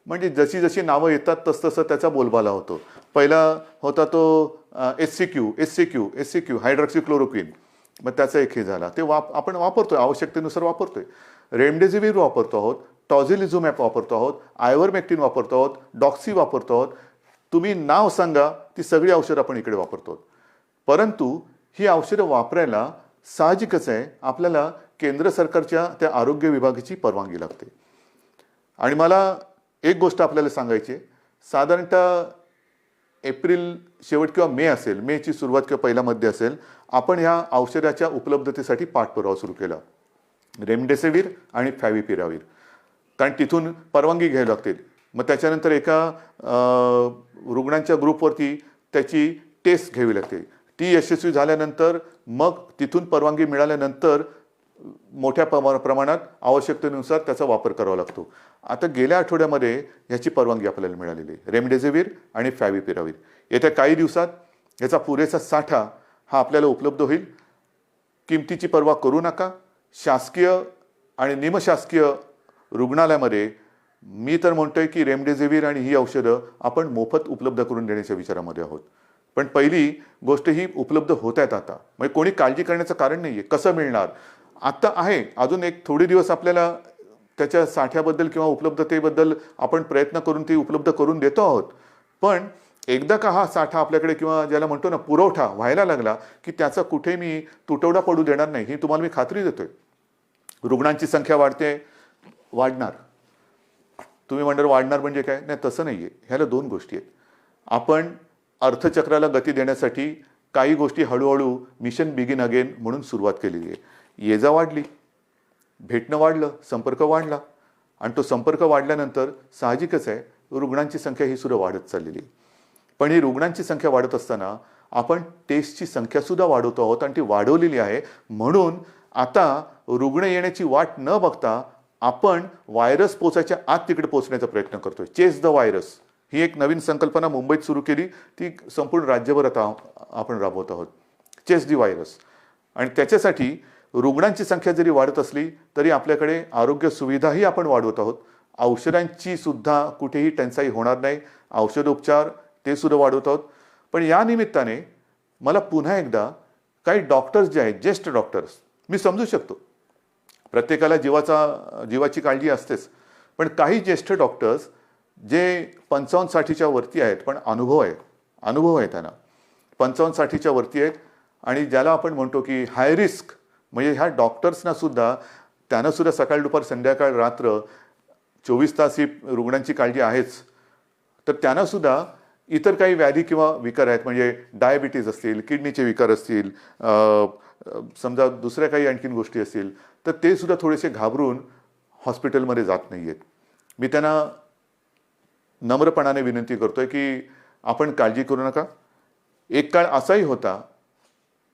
म्हणजे जशी जशी नावं येतात तसं त्याचा बोलबाला होतो. पहिला होता तो एससीक्यू हायड्रॉक्सिक्लोरोक्विन, मग त्याचा एक हे झाला, ते आपण वापरतोय, आवश्यकतेनुसार वापरतोय. रेमडेसिवीर वापरतो आहोत, टॉझिलिझुमॅब वापरतो आहोत, आयव्हरमेक्टिन वापरतो आहोत, डॉक्सी वापरतो आहोत. तुम्ही नाव सांगा, ती सगळी औषधं आपण इकडे वापरतो. परंतु ही औषधं वापरायला साहजिकच आहे, आपल्याला केंद्र सरकारच्या त्या आरोग्य विभागाची परवानगी लागते. आणि मला एक गोष्ट आपल्याला सांगायची आहे, साधारणतः एप्रिल शेवट किंवा मे असेल, मेची सुरुवात किंवा पहिला मध्ये असेल, आपण ह्या औषधाच्या उपलब्धतेसाठी पाठपुरावा सुरू केला, रेमडेसिवीर आणि फॅव्हिपिरावीर, कारण तिथून परवानगी घ्यावी लागते. मग त्याच्यानंतर एका रुग्णांच्या ग्रुपवरती त्याची टेस्ट घ्यावी लागते. ती यशस्वी झाल्यानंतर मग तिथून परवानगी मिळाल्यानंतर मोठ्या प्रमाणात आवश्यकतेनुसार त्याचा वापर करावा लागतो. आता गेल्या आठवड्यामध्ये ह्याची परवानगी आपल्याला मिळालेली आहे, रेमडेसिवीर आणि फॅव्हिपिरावीर. येत्या काही दिवसात याचा पुरेसा साठा हा आपल्याला उपलब्ध होईल. किमतीची पर्वा करू नका. शासकीय आणि निमशासकीय रुग्णालयामध्ये मी तर म्हणतोय की रेमडेसिवीर आणि ही औषधं आपण मोफत उपलब्ध करून देण्याच्या विचारामध्ये आहोत. पण पहिली गोष्ट ही उपलब्ध होत आहेत आता, म्हणजे कोणी काळजी करण्याचं कारण नाही आहे. कसं मिळणार आता आहे, अजून एक थोडे दिवस आपल्याला त्याच्या साठ्याबद्दल किंवा उपलब्धतेबद्दल आपण प्रयत्न करून ती उपलब्ध करून देतो आहोत. पण एकदा का हा साठा आपल्याकडे किंवा ज्याला म्हणतो ना पुरवठा व्हायला लागला की त्याचा कुठे मी तुटवडा पडू देणार नाही, ही तुम्हाला मी खात्री देतोय. रुग्णांची संख्या वाढणार. तुम्ही म्हणणार वाढणार म्हणजे काय? नाही, तसं नाही आहे. ह्याला दोन गोष्टी आहेत. आपण अर्थचक्राला गती देण्यासाठी काही गोष्टी हळूहळू मिशन बिगिन अगेन म्हणून सुरुवात केलेली आहे. ये जा वाढली, भेटणं वाढलं, संपर्क वाढला आणि तो संपर्क वाढल्यानंतर साहजिकच आहे रुग्णांची संख्या ही सुद्धा वाढत चाललेली. पण ही रुग्णांची संख्या वाढत असताना आपण टेस्टची संख्या सुद्धा वाढवतो आहोत आणि ती वाढवलेली आहे. म्हणून आता रुग्ण येण्याची वाट न बघता आपण व्हायरस पोचायच्या आत तिकडे पोहोचण्याचा प्रयत्न करतोय. चेस द व्हायरस ही एक नवीन संकल्पना मुंबईत सुरू केली, ती संपूर्ण राज्यभर आता आपण राबवत आहोत. Chase the virus. आणि त्याच्यासाठी रुग्णांची संख्या जरी वाढत असली तरी आपल्याकडे आरोग्य सुविधाही आपण वाढवत आहोत. औषधांची सुद्धा कुठेही टंचाई होणार नाही. औषधोपचार ते सुद्धा वाढवत आहोत. पण या निमित्ताने मला पुन्हा एकदा काही डॉक्टर्स जे आहेत, ज्येष्ठ डॉक्टर्स, मी समजू शकतो प्रत्येकाला जीवाची काळजी असतेच, पण काही ज्येष्ठ डॉक्टर्स जे 55-60च्या वरती आहेत, पण अनुभव आहे त्यांना, 55-60च्या वरती आहेत आणि ज्याला आपण म्हणतो की हाय रिस्क, म्हणजे ह्या डॉक्टर्सना सुद्धा त्यांना सुद्धा सकाळ दुपार संध्याकाळ रात्र 24 तास ही रुग्णांची काळजी आहेच. तर त्यांना सुद्धा इतर काही व्याधी किंवा विकार आहेत, म्हणजे डायबिटीज असतील, किडनीचे विकार असतील, समजा दुसऱ्या काही आणखीन गोष्टी असतील, तर ते सुद्धा थोडेसे घाबरून हॉस्पिटलमध्ये जात नाही आहेत. मी त्यांना नम्रपणाने विनंती करतोय की आपण काळजी करू नका. एक काळ असाही होता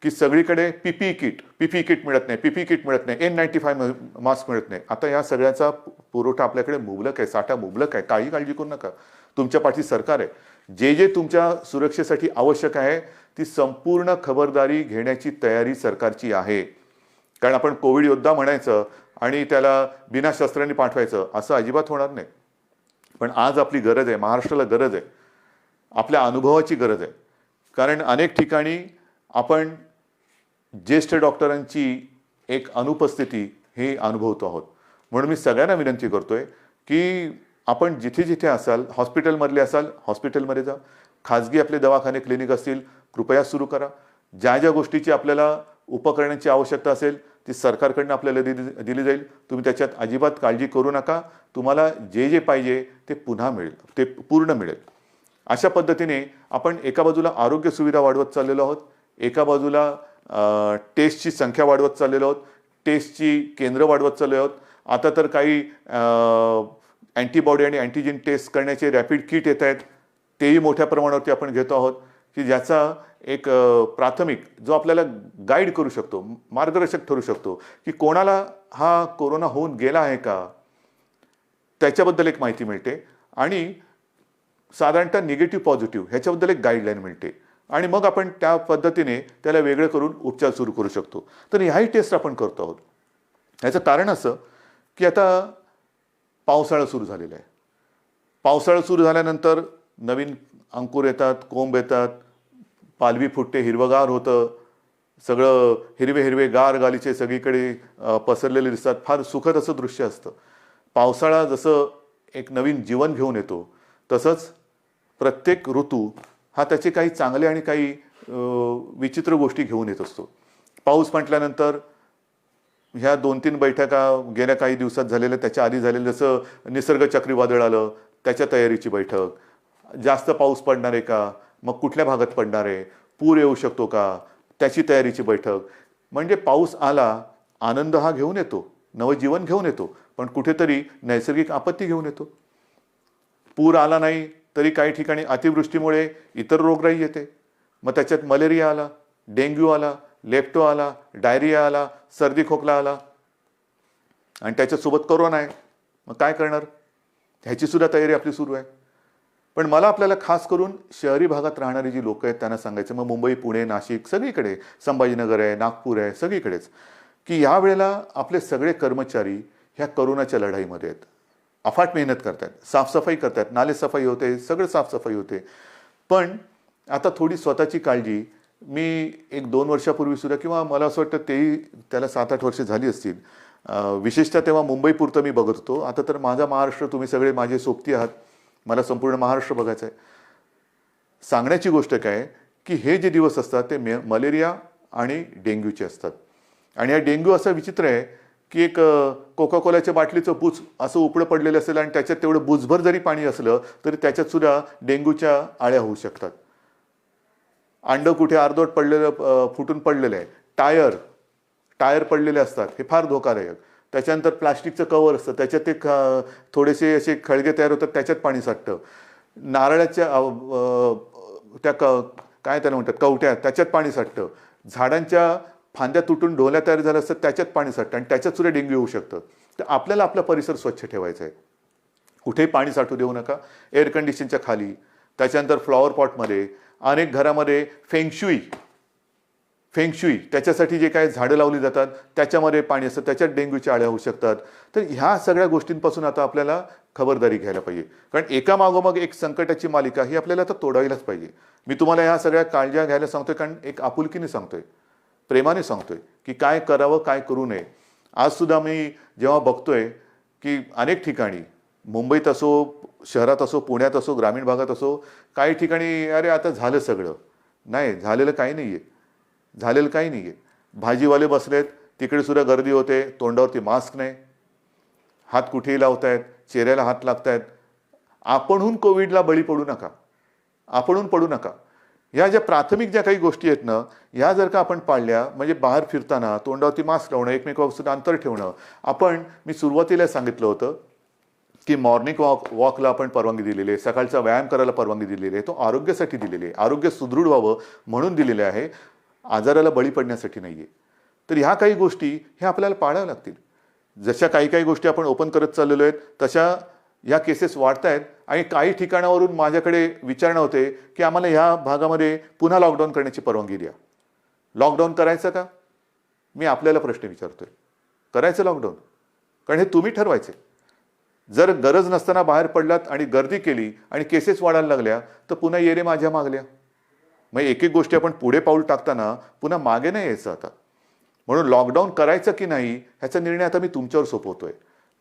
की सगळीकडे पीपीई किट मिळत नाही, N95 मास्क मिळत नाही. आता या सगळ्याचा पुरवठा आपल्याकडे मुबलक आहे, साठा मुबलक आहे, काही काळजी करू नका. तुमच्या पाठी सरकार आहे. जे जे तुमच्या सुरक्षेसाठी आवश्यक आहे ती संपूर्ण खबरदारी घेण्याची तयारी सरकारची आहे. कारण आपण कोविड योद्धा म्हणायचं आणि त्याला बिना शस्त्रांनी पाठवायचं असं अजिबात होणार नाही. पण आज आपली गरज आहे, महाराष्ट्राला गरज आहे, आपल्या अनुभवाची गरज आहे. कारण अनेक ठिकाणी आपण ज्येष्ठ डॉक्टरांची एक अनुपस्थिती हे अनुभवतो आहोत. म्हणून मी सगळ्यांना विनंती करतोय की आपण जिथे जिथे असाल, हॉस्पिटलमधले असाल हॉस्पिटलमध्ये जा, खाजगी आपले दवाखाने क्लिनिक असतील कृपया सुरू करा. ज्या ज्या गोष्टीची आपल्याला उपकरणांची आवश्यकता असेल ती सरकारकडनं आपल्याला दिली जाईल. तुम्ही त्याच्यात अजिबात काळजी करू नका. तुम्हाला जे जे पाहिजे ते पुन्हा मिळेल, ते पूर्ण मिळेल. अशा पद्धतीने आपण एका बाजूला आरोग्य सुविधा वाढवत चाललेलो आहोत, एका बाजूला टेस्टची संख्या वाढवत चाललेलो आहोत, टेस्टची केंद्र वाढवत चाललेलो आहोत. आता तर काही अँटीबॉडी आणि अँटीजेन टेस्ट करण्याचे रॅपिड किट येत आहेत, तेही मोठ्या प्रमाणावरती आपण घेतो आहोत की ज्याचा एक प्राथमिक जो आपल्याला गाईड करू शकतो, मार्गदर्शक ठरू शकतो की कोणाला हा कोरोना होऊन गेला आहे का त्याच्याबद्दल एक माहिती मिळते आणि साधारणतः निगेटिव्ह पॉझिटिव्ह ह्याच्याबद्दल एक गाईडलाईन मिळते आणि मग आपण त्या पद्धतीने त्याला वेगळं करून उपचार सुरू करू शकतो. तर ह्याही टेस्ट आपण करतो आहोत. याचं कारण असं की आता पावसाळा सुरू झालेला आहे. पावसाळा सुरू झाल्यानंतर नवीन अंकुर येतात, कोंब येतात, पालवी फुटते, हिरवगार होतं, सगळं हिरवे हिरवे गार गालीचे सगळीकडे पसरलेले दिसतात. फार सुखद असं दृश्य असतं. पावसाळा जसं एक नवीन जीवन घेऊन येतो तसंच प्रत्येक ऋतू हा त्याचे काही चांगले आणि काही विचित्र गोष्टी घेऊन येत असतो. पाऊस म्हटल्यानंतर ह्या 2-3 बैठका गेल्या काही दिवसात झालेल्या, त्याच्या आधी झालेलं जसं निसर्ग चक्रीवादळ आलं त्याच्या तयारीची बैठक, जास्त पाऊस पडणार आहे का, मग कुठल्या भागात पडणार आहे, पूर येऊ शकतो का त्याची तयारीची बैठक. म्हणजे पाऊस आला आनंद हा घेऊन येतो, नवजीवन घेऊन येतो, पण कुठेतरी नैसर्गिक आपत्ती घेऊन येतो. पूर आला नाही तरी काही ठिकाणी अतिवृष्टीमुळे इतर रोगराई येते. मग त्याच्यात मलेरिया आला, डेंग्यू आला, लेप्टो आला, डायरिया आला, सर्दी खोकला आला आणि त्याच्यासोबत कोरोना आहे. मग काय करणार, ह्याची सुद्धा तयारी आपली सुरू आहे. पण मला आपल्याला खास करून शहरी भागात राहणारी जी लोक आहेत त्यांना सांगायचं, मग मुंबई, पुणे, नाशिक सगळीकडे, संभाजीनगर आहे, नागपूर आहे, सगळीकडेच, की या वेळेला आपले सगळे कर्मचारी ह्या कोरोनाच्या लढाईमध्ये आहेत. अफाट मेहनत करतात, साफसफाई करतात, नाले सफाई होते, सगळं साफसफाई होते. पण आता थोडी स्वतःची काळजी मी 1-2 वर्षापूर्वी सुद्धा, किंवा मला असं वाटतं तेही त्याला 7-8 वर्ष झाली असतील, विशेषतः तेव्हा मुंबईपुरतं मी बघत होतो. आता तर माझा महाराष्ट्र, तुम्ही सगळे माझे सोबती आहात, मला संपूर्ण महाराष्ट्र बघायचं आहे. सांगण्याची गोष्ट काय की हे जे दिवस असतात ते मलेरिया आणि डेंग्यूचे असतात. आणि हा डेंग्यू असा विचित्र आहे की एक कोका कोल्याच्या बाटलीचं बुच असं उपडं पडलेलं असेल आणि त्याच्यात तेवढं बुचभर जरी पाणी असलं तरी त्याच्यात सुद्धा डेंग्यूच्या आळ्या होऊ शकतात. अंड कुठे अर्धवट पडलेलं, फुटून पडलेलं आहे, टायर पडलेले असतात, हे फार धोकादायक. त्याच्यानंतर प्लास्टिकचं कवर असतं, त्याच्यात ते थोडेसे असे खळगे तयार होतात, त्याच्यात पाणी साठतं. नारळाच्या त्या काय त्याला म्हणतात कवट्या, त्याच्यात पाणी साठतं. झाडांच्या फांद्या तुटून ढोल्या तयार झाल्या असतात, त्याच्यात पाणी साठतं आणि त्याच्यात सुद्धा डेंग्यू होऊ शकतं. तर आपल्याला आपला परिसर स्वच्छ ठेवायचा आहे. कुठेही पाणी साठू देऊ नका. एअर कंडिशनच्या खाली, त्याच्यानंतर फ्लॉवर पॉटमध्ये, अनेक घरामध्ये फेंगशुई त्याच्यासाठी जे काही झाडं लावली जातात त्याच्यामध्ये पाणी असतं, त्याच्यात डेंग्यूच्या आळ्या होऊ शकतात. तर ह्या सगळ्या गोष्टींपासून आता आपल्याला खबरदारी घ्यायला पाहिजे. कारण एका मागोमाग एक संकटाची मालिका ही आपल्याला आता तोडायलाच पाहिजे. मी तुम्हाला ह्या सगळ्या काळज्या घ्यायला सांगतोय कारण एक आपुलकीने सांगतोय, प्रेमाने सांगतोय की काय करावं, काय करू नये. आज सुद्धा मी जेव्हा बघतोय की अनेक ठिकाणी, मुंबईत असो, शहरात असो, पुण्यात असो, ग्रामीण भागात असो, काही ठिकाणी अरे आता झालं सगळं. नाही, झालेलं काही नाही आहे. भाजीवाले बसलेत, तिकडे सुद्धा गर्दी होते, तोंडावरती मास्क नाही, हात कुठेही लावतायत, चेहऱ्याला हात लागतायत. आपणहून कोविडला बळी पडू नका. ह्या ज्या प्राथमिक ज्या काही गोष्टी आहेत ना, ह्या जर का आपण पाळल्या, म्हणजे बाहेर फिरताना तोंडावरती मास्क लावणं, एकमेकांपासून अंतर ठेवणं. मी सुरुवातीला सांगितलं होतं की मॉर्निंग वॉकला आपण परवानगी दिलेली आहे, सकाळचा व्यायाम करायला परवानगी दिलेली आहे. तो आरोग्यासाठी दिलेली आहे, आरोग्य सुदृढ व्हावं म्हणून दिलेले आहे. आजाराला बळी पडण्यासाठी नाही आहे. तर ह्या काही गोष्टी ह्या आपल्याला पाळाव्या लागतील. जशा काही काही गोष्टी आपण ओपन करत चाललेलो आहेत तशा ह्या केसेस वाढत आहेत आणि काही ठिकाणावरून माझ्याकडे विचारणं होते की आम्हाला ह्या भागामध्ये पुन्हा लॉकडाऊन करण्याची परवानगी द्या. लॉकडाऊन करायचं का? मी आपल्याला प्रश्न विचारतोय, करायचं लॉकडाऊन? कारण हे तुम्ही ठरवायचे. जर गरज नसताना बाहेर पडलात आणि गर्दी केली आणि केसेस वाढायला लागल्या तर पुन्हा ये रे माझ्या मागल्या. मग एक एक गोष्टी आपण पुढे पाऊल टाकताना पुन्हा मागे नाही यायचं आता. म्हणून लॉकडाऊन करायचं की नाही ह्याचा निर्णय आता मी तुमच्यावर सोपवतोय.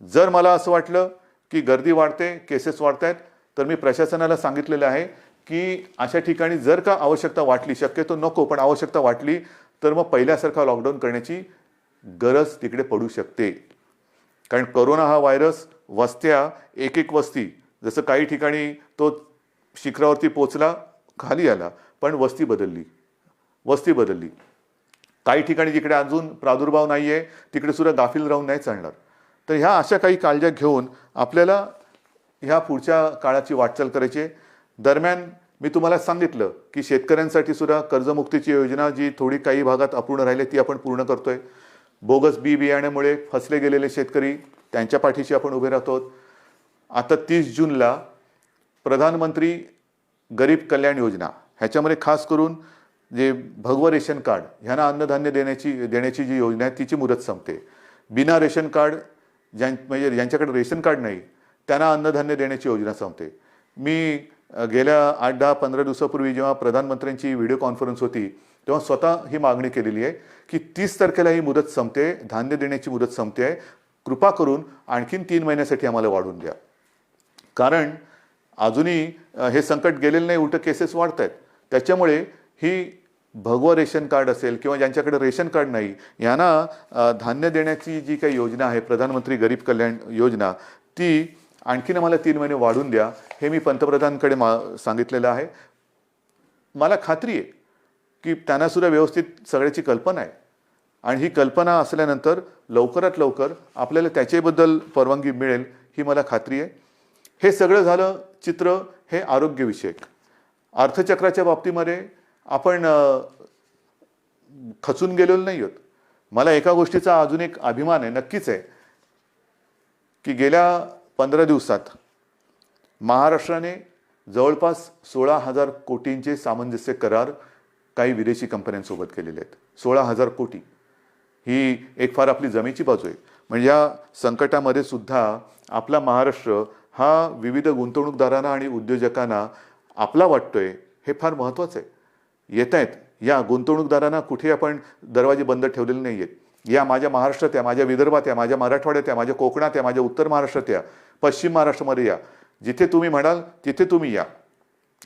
जर मला असं वाटलं की गर्दी वाढते, केसेस वाढत आहेत, तर मी प्रशासनाला सांगितलेलं आहे की अशा ठिकाणी जर का आवश्यकता वाटली, शक्यतो नको पण आवश्यकता वाटली तर मग पहिल्यासारखा लॉकडाऊन करण्याची गरज तिकडे पडू शकते. कारण कोरोना हा व्हायरस वस्त्या एक एक वस्ती, जसं काही ठिकाणी तो शिखरावरती पोचला, खाली आला, पण वस्ती बदलली. काही ठिकाणी जिकडे अजून प्रादुर्भाव नाही आहे तिकडे सुद्धा गाफील राहून नाही चालणार. तर ह्या अशा काही काळज्या घेऊन आपल्याला ह्या पुढच्या काळाची वाटचाल करायची. दरम्यान मी तुम्हाला सांगितलं की शेतकऱ्यांसाठी सुद्धा कर्जमुक्तीची योजना जी थोडी काही भागात अपूर्ण राहिली ती आपण पूर्ण करतोय. बोगस बियाण्यामुळे फसले गेलेले शेतकरी त्यांच्या पाठीशी आपण उभे राहतो. आता 30 जूनला प्रधानमंत्री गरीब कल्याण योजना ह्याच्यामध्ये खास करून जे भगवं रेशन कार्ड ह्यांना अन्नधान्य देण्याची जी योजना आहे तिची मुदत संपते. बिना रेशन कार्ड म्हणजे ज्यांच्याकडे रेशन कार्ड नाही त्यांना अन्नधान्य देण्याची योजना संपते. मी गेल्या 8-10-15 दिवसापूर्वी जेव्हा प्रधानमंत्र्यांची व्हिडिओ कॉन्फरन्स होती तेव्हा स्वतः ही मागणी केलेली आहे की 30 तारखेला ही मुदत संपते, धान्य देण्याची मुदत संपते आहे, कृपा करून आणखीन 3 महिन्यासाठी आम्हाला वाढवून द्या. कारण अजूनही हे संकट गेलेलं नाही, उलट केसेस वाढत आहेत. त्याच्यामुळे ही भगवं रेशन कार्ड असेल किंवा ज्यांच्याकडे रेशन कार्ड नाही यांना धान्य देण्याची जी काही योजना आहे प्रधानमंत्री गरीब कल्याण योजना ती आणखीन आम्हाला 3 महिने वाढवून द्या हे मी पंतप्रधानांकडे सांगितलेलं आहे. मला खात्री आहे की त्यांना सुद्धा व्यवस्थित सगळ्याची कल्पना आहे आणि ही कल्पना असल्यानंतर लवकरात लवकर आपल्याला त्याच्याबद्दल परवानगी मिळेल ही मला खात्री आहे. हे सगळं झालं चित्र हे आरोग्यविषयक. अर्थचक्राच्या बाबतीमध्ये आपण खचून गेलेलो नाही आहोत. मला एका गोष्टीचा अजून एक अभिमान आहे, नक्कीच आहे, की गेल्या 15 दिवसात महाराष्ट्राने जवळपास 16,000 कोटींचे सामंजस्य करार काही विदेशी कंपन्यांसोबत केलेले आहेत. 16,000 कोटी ही एक फार आपली जमेची बाजू आहे. म्हणजे या संकटामध्ये सुद्धा आपला महाराष्ट्र हा विविध गुंतवणूकदारांना आणि उद्योजकांना आपला वाटतोय हे फार महत्त्वाचं आहे. येत आहेत या गुंतवणूकदारांना कुठे आपण दरवाजे बंद ठेवलेले नाही आहेत. या माझ्या महाराष्ट्रात या, माझ्या विदर्भात या, माझ्या मराठवाड्यात या, माझ्या कोकणात या, माझ्या उत्तर महाराष्ट्रात या, पश्चिम महाराष्ट्रामध्ये या, जिथे तुम्ही म्हणाल तिथे तुम्ही या.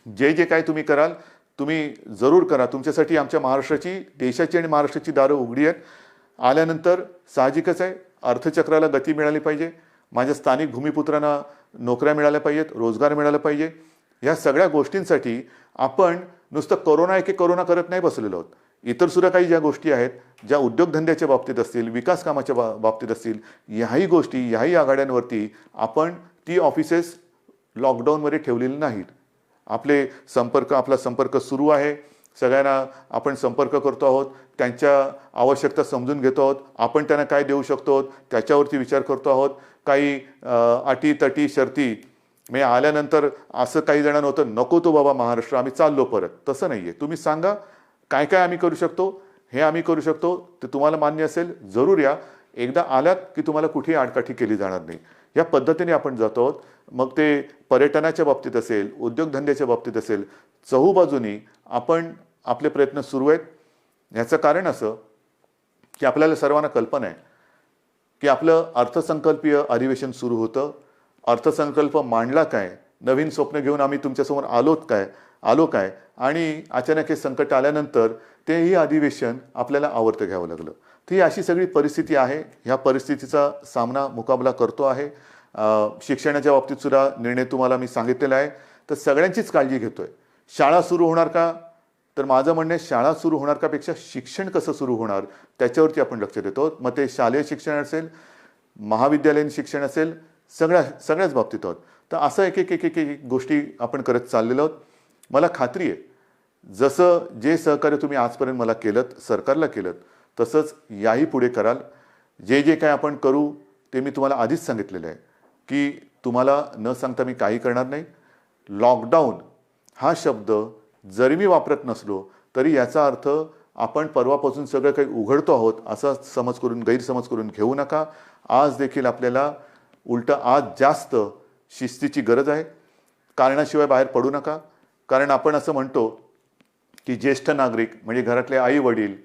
जे जे काय तुम्ही कराल तुम्ही जरूर करा. तुमच्यासाठी आमच्या महाराष्ट्राची, देशाची आणि महाराष्ट्राची दारं उघडी आहेत. आल्यानंतर साहजिकच आहे अर्थचक्राला गती मिळाली पाहिजे, माझ्या स्थानिक भूमिपुत्रांना नोकऱ्या मिळाल्या पाहिजेत, रोजगार मिळाला पाहिजे. या सगळ्या गोष्टींसाठी आपण नुसतं कोरोना करत नाही बसलेलो आहोत. इतर सुद्धा काही ज्या गोष्टी आहेत ज्या उद्योगधंद्याच्या बाबतीत असतील, विकास कामाच्या बाबतीत असतील, ह्याही गोष्टी ह्याही आघाड्यांवरती आपण ती ऑफिसेस लॉकडाऊनमध्ये ठेवलेली नाहीत. आपला संपर्क सुरू आहे. सगळ्यांना आपण संपर्क करतो आहोत, त्यांच्या आवश्यकता समजून घेतो आहोत, आपण त्यांना काय देऊ शकतो त्याच्यावरती विचार करतो आहोत. काही अटी तटी शर्ती मी आल्यानंतर असं काही जणांना होतं नको तो बाबा महाराष्ट्र आम्ही चाललो परत, तसं नाही आहे. तुम्ही सांगा काय काय आम्ही करू शकतो, हे आम्ही करू शकतो, ते तुम्हाला मान्य असेल जरूर या. एकदा आलात की तुम्हाला कुठेही आडकाठी केली जाणार नाही. या पद्धतीने आपण जातो आहोत. मग ते पर्यटनाच्या बाबतीत असेल, उद्योगधंद्याच्या बाबतीत असेल, चहूबाजूनी आपण आपले प्रयत्न सुरू आहेत. याचं कारण असं की आपल्याला सर्वांना कल्पना आहे की आपलं अर्थसंकल्पीय अधिवेशन सुरू होतं. अर्थसंकल्प मांडला काय, नवीन स्वप्न घेऊन आम्ही तुमच्यासमोर आलो काय आणि अचानक हे संकट आल्यानंतर तेही अधिवेशन आपल्याला आवर्त घ्यावं लागलं. तर ही अशी सगळी परिस्थिती आहे. ह्या परिस्थितीचा मुकाबला करतो आहे. शिक्षणाच्या बाबतीत सुद्धा निर्णय तुम्हाला मी सांगितलेला आहे. तर सगळ्यांचीच काळजी घेतोय. शाळा सुरू होणार का, तर माझं म्हणणं आहे शाळा सुरू होणार का पेक्षा शिक्षण कसं सुरू होणार त्याच्यावरती आपण लक्ष देतो. मग ते शालेय शिक्षण असेल, महाविद्यालयीन शिक्षण असेल, सगळ्याच बाबतीत आहोत. तर असं एक एक एक एक एक गोष्टी आपण करत चाललेलो आहोत. मला खात्री आहे जसं जे सहकार्य तुम्ही आजपर्यंत मला केलं, सरकारला केलं, तसंच याही पुढे कराल. जे जे काय आपण करू ते मी तुम्हाला आधीच सांगितलेलं आहे की तुम्हाला न सांगता मी काही करणार नाही. लॉकडाऊन हा शब्द जरी मी वापरत नसलो तरी याचा अर्थ आपण परवापासून सगळं काही उघडतो आहोत असा गैरसमज करून घेऊ नका. आज देखील आपल्याला उलटं आज जास्त शिस्तीची गरज आहे. कारणाशिवाय बाहेर पडू नका. कारण आपण असं म्हणतो की ज्येष्ठ नागरिक म्हणजे घरातले आई वडील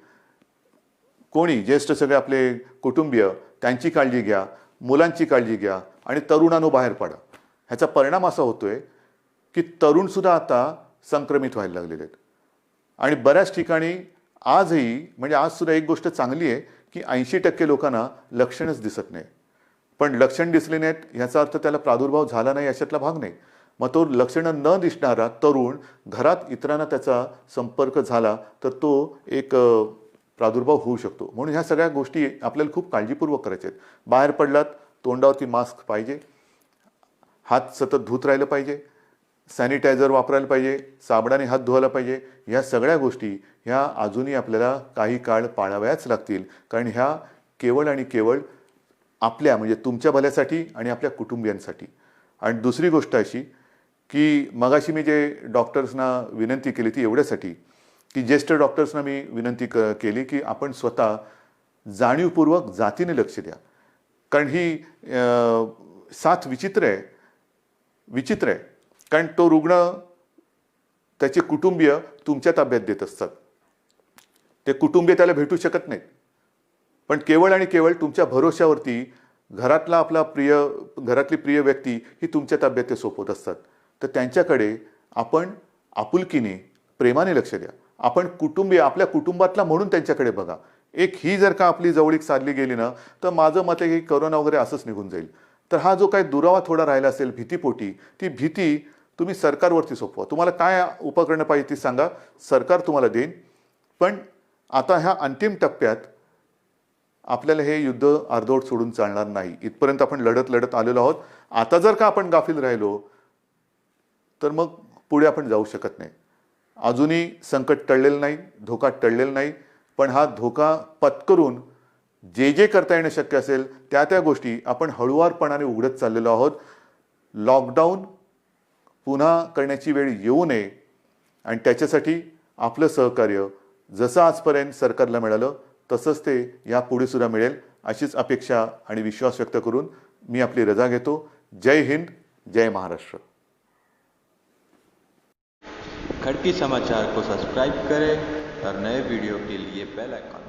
कोणी ज्येष्ठ सगळे आपले कुटुंबीय त्यांची काळजी घ्या, मुलांची काळजी घ्या आणि तरुणांनो बाहेर पडा. ह्याचा परिणाम असा होतोय की तरुणसुद्धा आता संक्रमित व्हायला लागलेले आहेत. आणि बऱ्याच ठिकाणी आजही म्हणजे आजसुद्धा एक गोष्ट चांगली आहे की 80% लोकांना लक्षणच दिसत नाही. पण लक्षण दिसले नाहीत ह्याचा अर्थ त्याला प्रादुर्भाव झाला नाही याच्यातला भाग नाही. मग तो लक्षणं न दिसणारा तरुण घरात इतरांना त्याचा संपर्क झाला तर तो एक प्रादुर्भाव होऊ शकतो. म्हणून ह्या सगळ्या गोष्टी आपल्याला खूप काळजीपूर्वक करायच्या आहेत. बाहेर पडलात तोंडावरती मास्क पाहिजे, हात सतत धुत राहिलं पाहिजे, सॅनिटायझर वापरायला पाहिजे, साबणाने हात धुवायला पाहिजे. ह्या सगळ्या गोष्टी ह्या अजूनही आपल्याला काही काळ पाळाव्याच लागतील. कारण ह्या केवळ आणि केवळ आपल्या म्हणजे तुमच्या भल्यासाठी आणि आपल्या कुटुंबियांसाठी. आणि दुसरी गोष्ट अशी की मगाशी मी जे डॉक्टर्सना विनंती केली ती एवढ्यासाठी की ज्येष्ठ डॉक्टर्सना मी विनंती केली की आपण स्वतः जाणीवपूर्वक जातीने लक्ष द्या. कारण ही साथ विचित्र आहे. कारण तो रुग्ण त्याचे कुटुंबीय तुमच्या ताब्यात देत असतात. ते कुटुंबीय त्याला भेटू शकत नाहीत. पण केवळ आणि केवळ तुमच्या भरोश्यावरती घरातली प्रिय व्यक्ती ही तुमच्या ताब्यात ते सोपवत असतात. तर त्यांच्याकडे आपण आपुलकीने प्रेमाने लक्ष द्या. आपण कुटुंबीय आपल्या कुटुंबातला म्हणून त्यांच्याकडे बघा. एक ही जर का आपली जवळीक साधली गेली ना तर माझं मत आहे की करोना वगैरे असंच निघून जाईल. तर हा जो काही दुरावा थोडा राहिला असेल भीतीपोटी ती भीती तुम्ही सरकारवरती सोपवा. तुम्हाला काय उपकरणं पाहिजे ती सांगा, सरकार तुम्हाला देईन. पण आता ह्या अंतिम टप्प्यात आपल्याला हे युद्ध अर्धवट सोडून चालणार नाही. इथपर्यंत आपण लढत आलेलो आहोत. आता जर का आपण गाफील राहिलो तर मग पुढे आपण जाऊ शकत नाही. अजूनही संकट टळलेलं नाही, धोका टळलेला नाही. पण हा धोका पत्करून जे करता येणं शक्य असेल त्या गोष्टी आपण हळुवारपणाने उघडत चाललेलो आहोत. लॉकडाऊन पुन्हा करण्याची वेळ येऊ नये आणि त्याच्यासाठी आपलं सहकार्य जसं आजपर्यंत सरकारला मिळालं तसंच ते यापुढे सुद्धा मिळेल अशीच अपेक्षा आणि विश्वास व्यक्त करून मी आपली रजा घेतो. जय हिंद, जय महाराष्ट्र. खड़की समाचार को सब्सक्राइब करें और नए वीडियो के लिए बेल आइकन